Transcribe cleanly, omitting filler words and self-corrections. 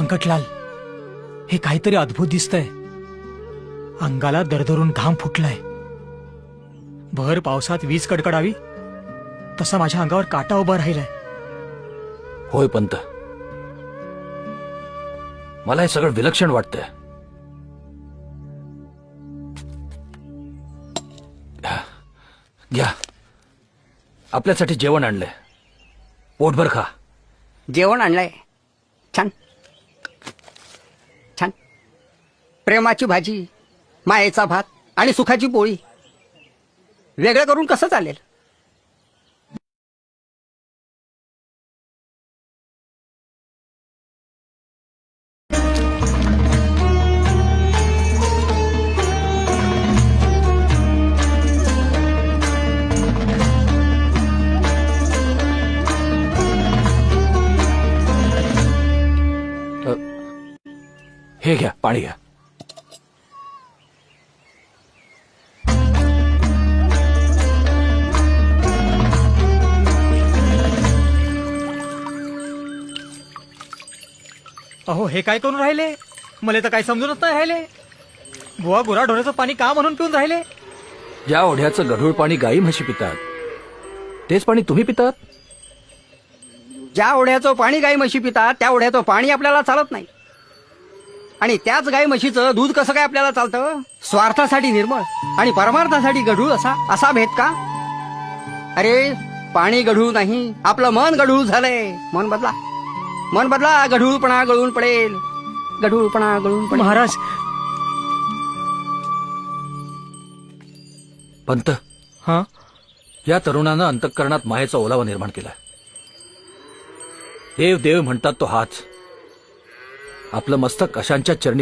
व्यंकटलाल, हे काहीतरी अद्भुत दिसतंय. अंगाला दरदरून घाम फुटलाय. भर पावसात वीज कडकडावी तसा माझ्या अंगावर काटा उभा राहिलाय. होय पंत, मला हे सगळं विलक्षण वाटतंय. घ्या, आपल्यासाठी जेवण आणलंय, पोटभर खा. जेवण आणलंय, छान छान. प्रेमाची भाजी, मायेचा भात आणि सुखाची पोळी. वेगळं करून कसं चालेल? हे घ्या, पाणी घ्या. अहो, हे काय करून राहिले? मला तर काही समजूनच नाही राहिले. बुवा गुरा ढोराचं पाणी का म्हणून पिऊन राहिले? ज्या ओढ्याचं गढूळ पाणी गाई म्हशी पितात, तेच पाणी तुम्ही पितात. ज्या ओढ्याचं पाणी गाई म्हशी पितात त्या ओढ्याचं पाणी आपल्याला चालत नाही. आणि त्याच गाई म्हशीचं दूध कसं काय आपल्याला चालतं? स्वार्थासाठी निर्मळ आणि परमार्थासाठी गढूळ असा भेद का? अरे, पाणी गढूळ नाही, आपलं मन गढूळ झालंय. मन बदला, गढूळपणा गळून पडेल. गढूळपणा गळून पडेल. महाराज, पंत, हा, या तरुणानं अंतःकरणात मायेचा ओलावा निर्माण केला. देव देव म्हणतात तो हाच. आपलं मस्तक अशांच्या चरणी